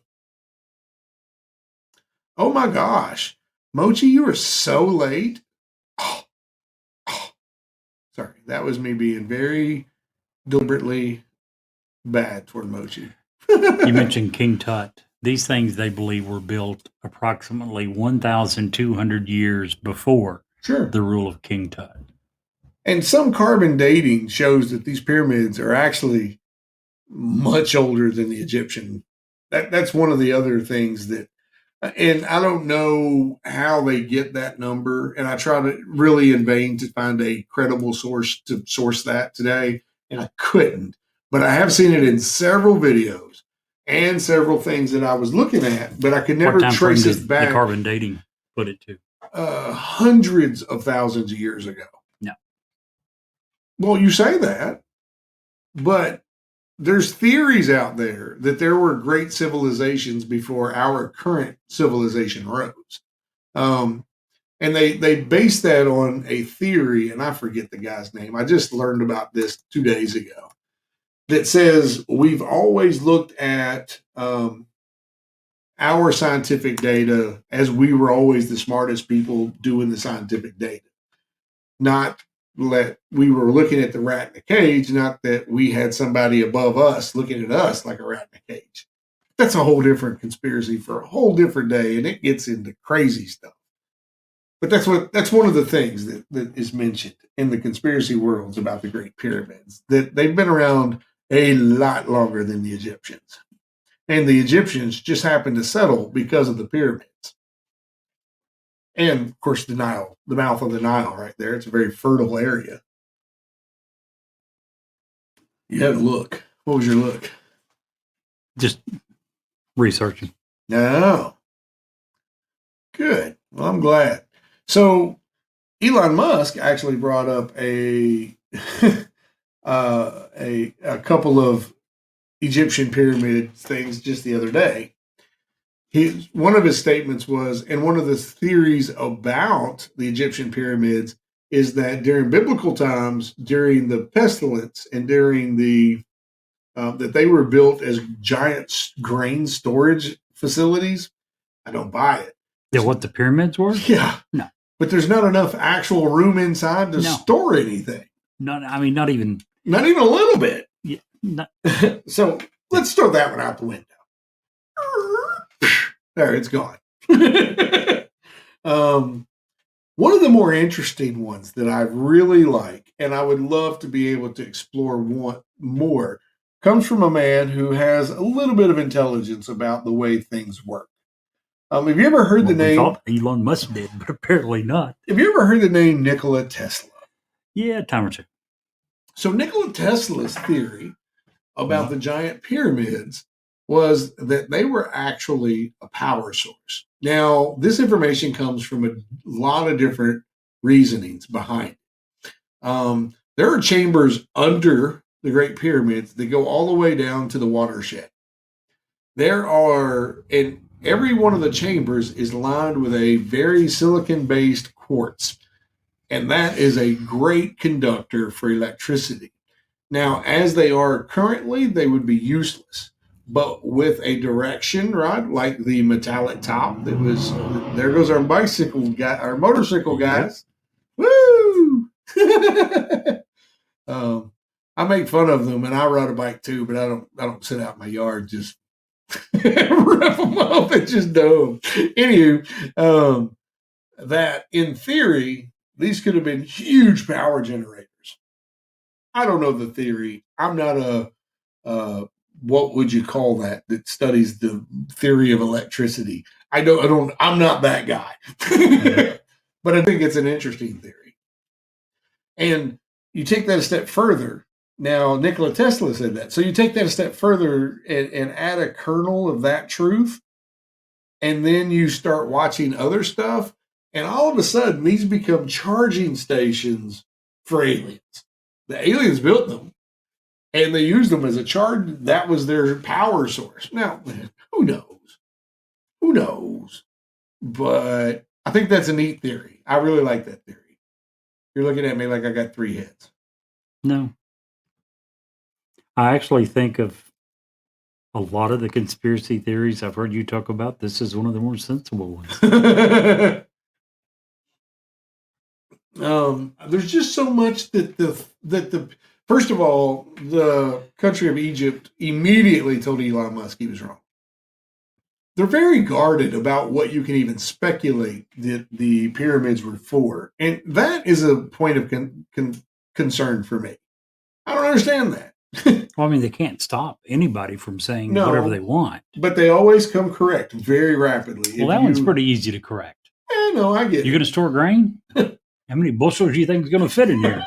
my gosh, Mochi, you were so late. Sorry, that was me being very deliberately bad toward Mochi. You mentioned King Tut. These things, they believe, were built approximately 1,200 years before Sure. the rule of King Tut. And some carbon dating shows that these pyramids are actually much older than the Egyptian. That's one of the other things that, and I don't know how they get that number. And I tried to really in vain to find a credible source to source that today, and I couldn't. But I have seen it in several videos and several things that I was looking at, but I could never What time frame trace does it back. the carbon dating put it to? Hundreds of thousands of years ago. No. Well, you say that, but there's theories out there that there were great civilizations before our current civilization rose. And they base that on a theory, and I forget the guy's name. I just learned about this 2 days ago. That says we've always looked at our scientific data as we were always the smartest people doing the scientific data. Not let we were looking at the rat in the cage, not that we had somebody above us looking at us like a rat in a cage. That's a whole different conspiracy for a whole different day, and it gets into crazy stuff. But that's one of the things that is mentioned in the conspiracy worlds about the Great Pyramids, that they've been around a lot longer than the Egyptians. And the Egyptians just happened to settle because of the pyramids. And of course, the Nile, the mouth of the Nile right there. It's a very fertile area. You had a look. What was your look? Just researching. No. Good. Well, I'm glad. So Elon Musk actually brought up a couple of Egyptian pyramid things just the other day. One of his statements was, and one of the theories about the Egyptian pyramids is that during biblical times, during the pestilence, and during the that they were built as giant grain storage facilities. I don't buy it. Yeah, what the pyramids were? Yeah, No. But there's not enough actual room inside to No. store anything. Not even. Not even a little bit. Yeah, not, So let's throw that one out the window. There, it's gone. One of the more interesting ones that I really like, and I would love to be able to explore one more, comes from a man who has a little bit of intelligence about the way things work. Have you ever heard the we name? thought Elon Musk did, but apparently not. Have you ever heard the name Nikola Tesla? Yeah, a time or two. So Nikola Tesla's theory about the giant pyramids was that they were actually a power source. Now, this information comes from a lot of different reasonings behind it. There are chambers under the Great Pyramids that go all the way down to the watershed. There are, and every one of the chambers is lined with a very silicon-based quartz, and that is a great conductor for electricity. Now, as they are currently, they would be useless. But with a direction rod, like the metallic top that was, there goes our bicycle guy, our motorcycle guys. Woo! I make fun of them, and I ride a bike too, but I don't sit out in my yard just rev them up and just do them. Anywho, that in theory, these could have been huge power generators. I don't know the theory. I'm not a what would you call that studies the theory of electricity. I'm not that guy. But I think it's an interesting theory. And you take that a step further. Now, Nikola Tesla said that. So you take that a step further and add a kernel of that truth, and then you start watching other stuff, and all of a sudden, these become charging stations for aliens. The aliens built them, and they used them as a charge. That was their power source. Now, who knows? Who knows? But I think that's a neat theory. I really like that theory. You're looking at me like I got three heads. No. I actually think of a lot of the conspiracy theories I've heard you talk about. This is one of the more sensible ones. There's just so much that the first of all, the country of Egypt immediately told Elon Musk he was wrong. They're very guarded about what you can even speculate that the pyramids were for, and that is a point of concern for me. I don't understand that. Well, I mean, they can't stop anybody from saying No. whatever they want. But they always come correct very rapidly. Well, that one's pretty easy to correct. No, I get You're going to store grain? How many bushels do you think is going to fit in here?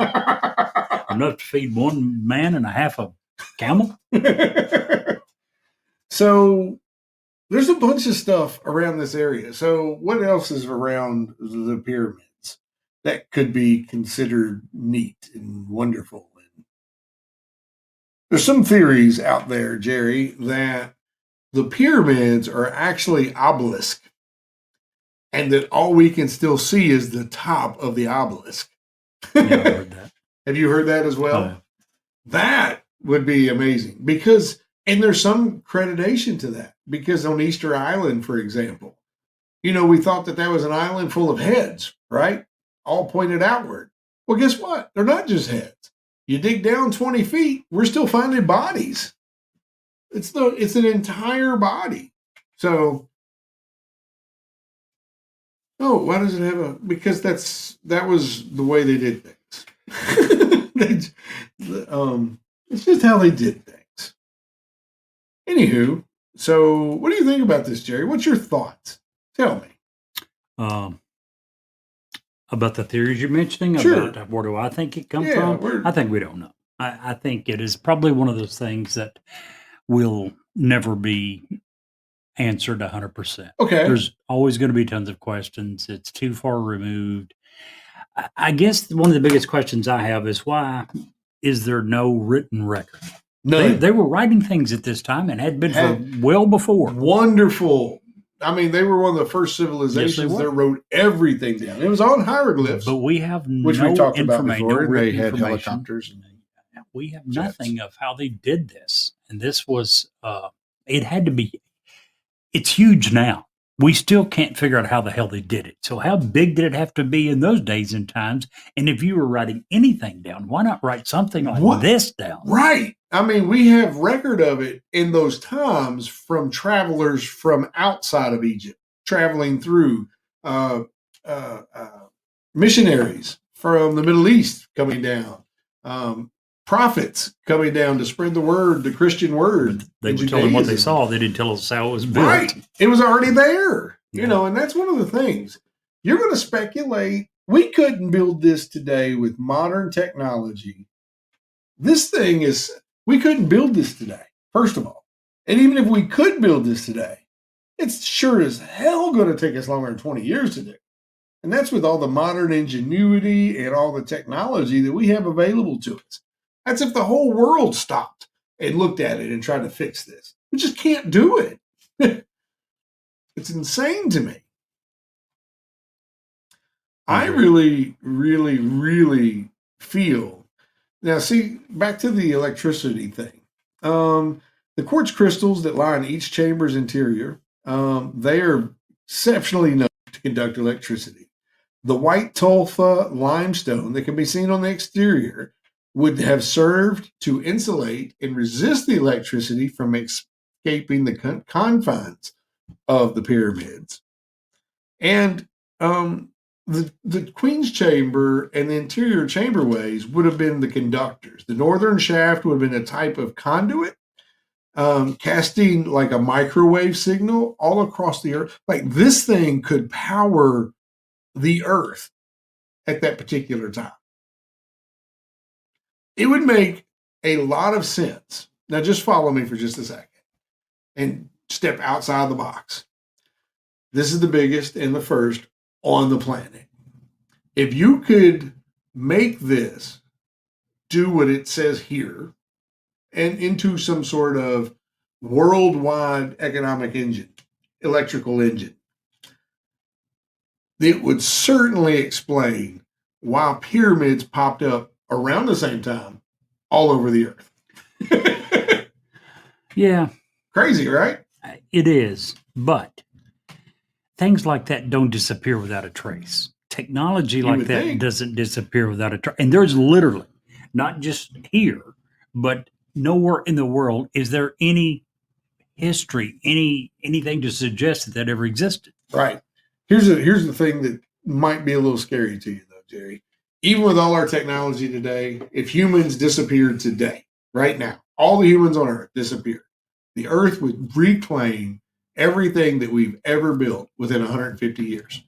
Enough to feed one man and a half a camel? So there's a bunch of stuff around this area. So what else is around the pyramids that could be considered neat and wonderful? There's some theories out there, Jerry, that the pyramids are actually obelisks. and that all we can still see is the top of the obelisk. Yeah, I heard that. Have you heard that as well? Oh, yeah. That would be amazing because, and there's some creditation to that because on Easter Island, for example, we thought that was an island full of heads, right? All pointed outward. Well, guess what? They're not just heads. You dig down 20 feet, we're still finding bodies. It's an entire body. So, why does it have because that was the way they did things. It's just how they did things. Anywho, so what do you think about this, Jerry? What's your thoughts? Tell me. About the theories you're mentioning, Sure. about where do I think it comes Yeah, from? I think we don't know. I think it is probably one of those things that will never be answered 100%. Okay. There's always going to be tons of questions. It's too far removed. I guess one of the biggest questions I have is why is there no written record? None. They were writing things at this time and had been for well before. Wonderful. I mean, they were one of the first civilizations were. that wrote everything down. It was on hieroglyphs, But we have which no we talked about information. before. No And they written had information. helicopters. We have Jets. nothing of how they did this. And this was, it had to be, it's huge now. We still can't figure out how the hell they did it. So how big did it have to be in those days and times? And if you were writing anything down, why not write something like this down? Right. I mean, we have record of it in those times from travelers from outside of Egypt, traveling through missionaries from the Middle East coming down, prophets coming down to spread the word, the Christian word. They were telling what they saw. They didn't tell us how it was built. Right. It was already there, Yeah. and that's one of the things. You're going to speculate. We couldn't build this today with modern technology. We couldn't build this today, first of all. And even if we could build this today, it's sure as hell going to take us longer than 20 years to do. And that's with all the modern ingenuity and all the technology that we have available to us. That's if the whole world stopped and looked at it and tried to fix this. We just can't do it. It's insane to me. I really, really, really feel. Now, see, back to the electricity thing. The quartz crystals that line each chamber's interior, they are exceptionally known to conduct electricity. The white tulfa limestone that can be seen on the exterior would have served to insulate and resist the electricity from escaping the confines of the pyramids. And the Queen's Chamber and the interior chamberways would have been the conductors. The northern shaft would have been a type of conduit, casting like a microwave signal all across the earth. Like this thing could power the earth at that particular time. It would make a lot of sense. Now, just follow me for just a second and step outside the box. This is the biggest and the first on the planet. If you could make this do what it says here and into some sort of worldwide economic engine, electrical engine, it would certainly explain why pyramids popped up around the same time all over the earth. Yeah. Crazy, right? It is. But things like that don't disappear without a trace. Technology like that doesn't disappear without a trace. And there's literally, not just here, but nowhere in the world is there any history, anything to suggest that ever existed. Right. Here's the thing that might be a little scary to you, though, Jerry. Even with all our technology today, if humans disappeared today, right now, all the humans on Earth disappeared, the Earth would reclaim everything that we've ever built within 150 years.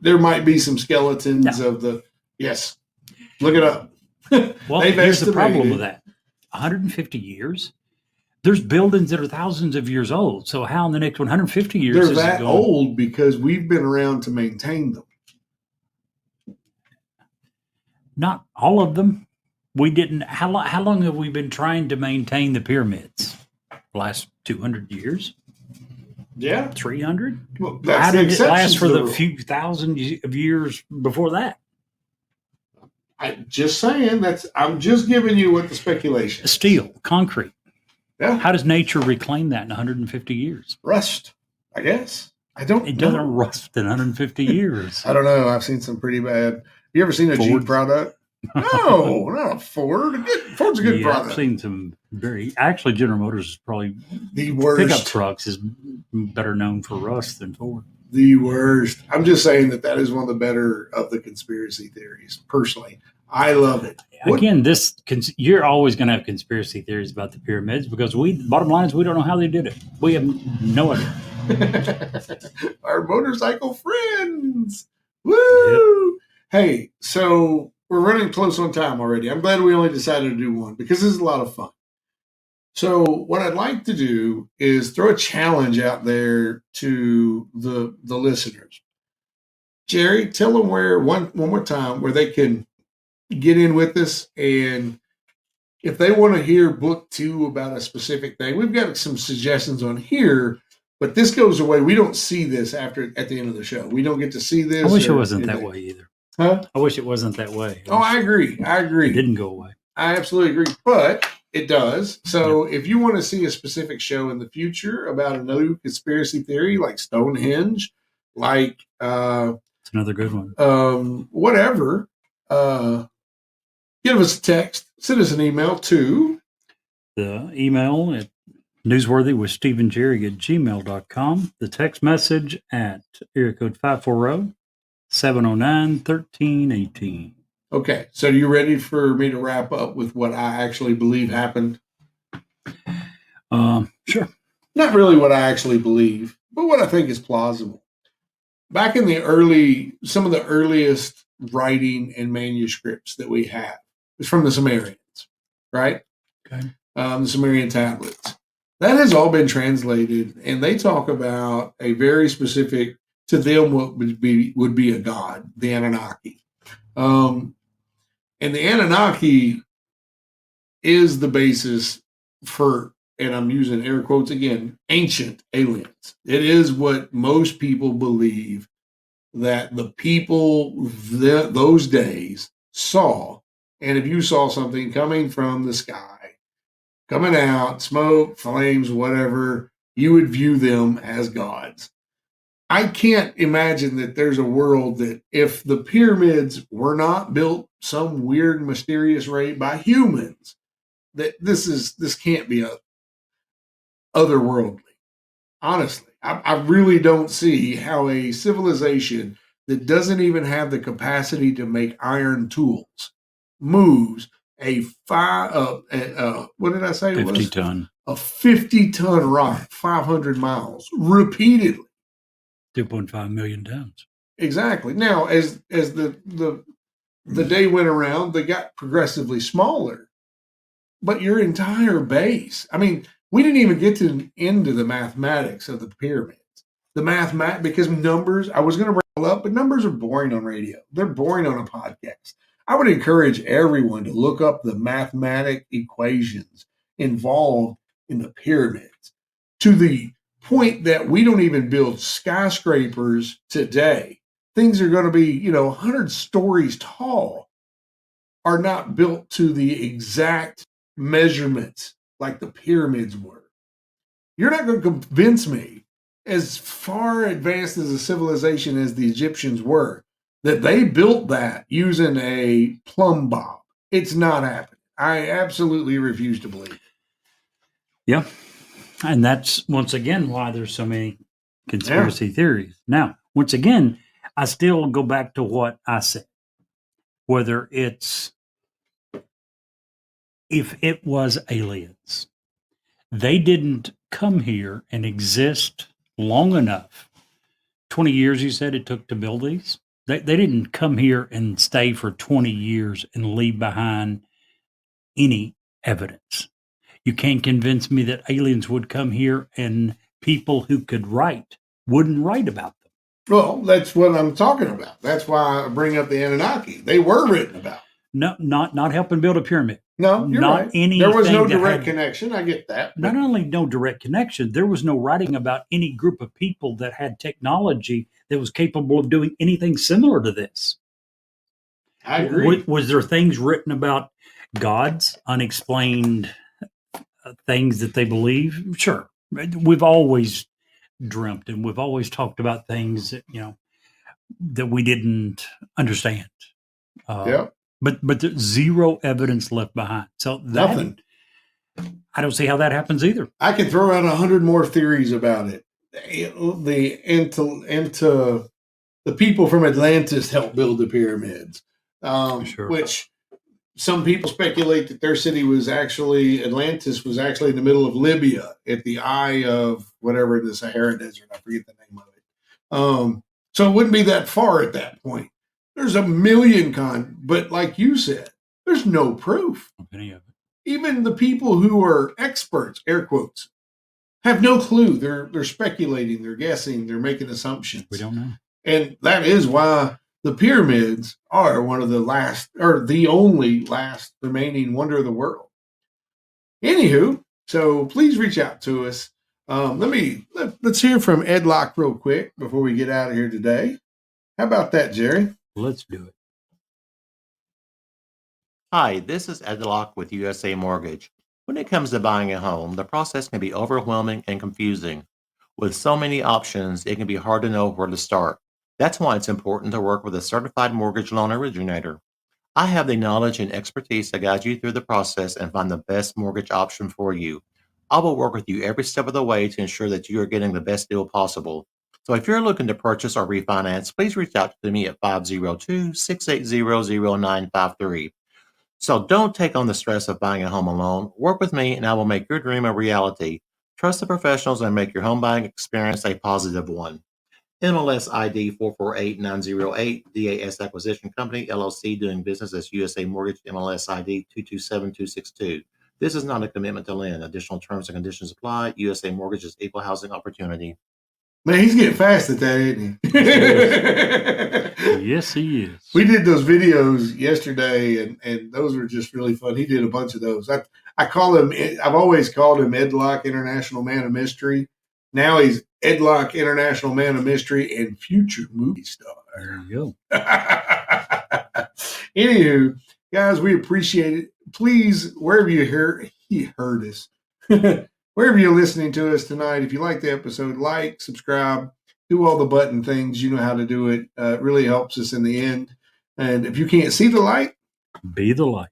There might be some skeletons of the, yes, look it up. Well, here's the problem with that. 150 years? There's buildings that are thousands of years old. So how in the next 150 years they're is that it going? old because we've been around to maintain them. Not all of them. We didn't. How long have we been trying to maintain the pyramids? Last 200 years? Yeah. 300? Well, How that's the did it exception last to for the rule. few thousand of years before that? I'm just saying I'm just giving you what the speculation is. Steel, concrete. Yeah. How does nature reclaim that in 150 years? Rust, I guess. I don't It know. doesn't rust in 150 years. I don't know. I've seen some pretty bad. You ever seen a Fords? Jeep product? No, not a Ford. Ford's a good Yeah, product. I've seen some actually General Motors is probably The worst. pickup trucks is better known for rust than Ford. The worst. I'm just saying that is one of the better of the conspiracy theories. Personally, I love it. Again, you're always going to have conspiracy theories about the pyramids because bottom line is we don't know how they did it. We have no idea. Our motorcycle friends. Woo! Yep. Hey, so we're running close on time already. I'm glad we only decided to do one because this is a lot of fun. So what I'd like to do is throw a challenge out there to the listeners. Jerry, tell them one more time where they can get in with us, and if they want to hear book 2 about a specific thing, we've got some suggestions on here. But this goes away. We don't see this at the end of the show. We don't get to see this. I wish it wasn't that way either. Huh? I wish it wasn't that way. I agree. It didn't go away. I absolutely agree. But it does. So if you want to see a specific show in the future about another conspiracy theory like Stonehenge, like it's another good one. Whatever, give us a text. Send us an email to the email at newsworthywithstephenjerry@gmail.com. The text message at area code 540-709-1318. Okay, so you ready for me to wrap up with what I actually believe happened? Sure. Not really what I actually believe, but what I think is plausible. Back in some of the earliest writing and manuscripts that we have is from the Sumerians, right? Okay. The Sumerian tablets. That has all been translated, and they talk about a very specific, to them, what would be a god, the Anunnaki. And the Anunnaki is the basis for, and I'm using air quotes again, ancient aliens. It is what most people believe that the people those days saw. And if you saw something coming from the sky, coming out, smoke, flames, whatever, you would view them as gods. I can't imagine that there's a world that if the pyramids were not built some weird, mysterious rate by humans, that this can't be otherworldly. Honestly, I really don't see how a civilization that doesn't even have the capacity to make iron tools moves what did I say? 50 ton. A 50-ton rock, 500 miles, repeatedly. 2.5 million tons. Exactly. Now, as the day went around, they got progressively smaller. But your entire base, I mean, we didn't even get into the mathematics of the pyramids. Because numbers, I was going to rattle up, but numbers are boring on radio. They're boring on a podcast. I would encourage everyone to look up the mathematic equations involved in the pyramids to the point that we don't even build skyscrapers today. Things are going to be, 100 stories tall, are not built to the exact measurements like the pyramids were. You're not going to convince me, as far advanced as a civilization as the Egyptians were, that they built that using a plumb bob. It's not happening. I absolutely refuse to believe it. Yeah. And that's, once again, why there's so many conspiracy theories. Now, once again, I still go back to what I said. Whether if it was aliens, they didn't come here and exist long enough. 20 years, you said it took to build these? They didn't come here and stay for 20 years and leave behind any evidence. You can't convince me that aliens would come here and people who could write wouldn't write about them. Well, that's what I'm talking about. That's why I bring up the Anunnaki. They were written about. No, not helping build a pyramid. No, you're Not right. There was no anything that direct had- connection. I get that. but- Not only no direct connection, there was no writing about any group of people that had technology that was capable of doing anything similar to this. I agree. Was there things written about gods, unexplained things that they believe? Sure. We've always dreamt and we've always talked about things that, that we didn't understand. Yep. But there's zero evidence left behind. So Nothing. I don't see how that happens either. I could throw out 100 more theories about it. Into the people from Atlantis helped build the pyramids, Sure. which some people speculate that their city was actually Atlantis was actually in the middle of Libya at the eye of whatever the Sahara Desert. I forget the name of it. So it wouldn't be that far at that point. There's a million but like you said, there's no proof. Of any of it. Even the people who are experts, air quotes, have no clue. They're speculating, they're guessing, they're making assumptions. We don't know. And that is why the pyramids are one of the last, or the only last remaining wonder of the world. Anywho, so please reach out to us. Let's hear from Ed Locke real quick before we get out of here today. How about that, Jerry? Let's do it. Hi, this is Ed Locke with USA Mortgage. When it comes to buying a home, the process can be overwhelming and confusing. With so many options, it can be hard to know where to start. That's why it's important to work with a certified mortgage loan originator. I have the knowledge and expertise to guide you through the process and find the best mortgage option for you. I will work with you every step of the way to ensure that you are getting the best deal possible. So if you're looking to purchase or refinance, please reach out to me at 502-680-0953. So don't take on the stress of buying a home alone. Work with me and I will make your dream a reality. Trust the professionals and make your home buying experience a positive one. MLS ID 448908, DAS Acquisition Company, LLC, doing business as USA Mortgage, MLS ID 227262. This is not a commitment to lend. Additional terms and conditions apply. USA Mortgage is equal housing opportunity. Man, he's getting fast at that, isn't he? Yes, he is. We did those videos yesterday, and those were just really fun. He did a bunch of those. I call him. I've always called him Ed Locke, International Man of Mystery. Now he's Ed Locke, International Man of Mystery and future movie star. There you go. Anywho, guys, we appreciate it. Please, wherever you heard us, wherever you're listening to us tonight, if you like the episode, like, subscribe, do all the button things. You know how to do it. It really helps us in the end. And if you can't see the light, Be the light.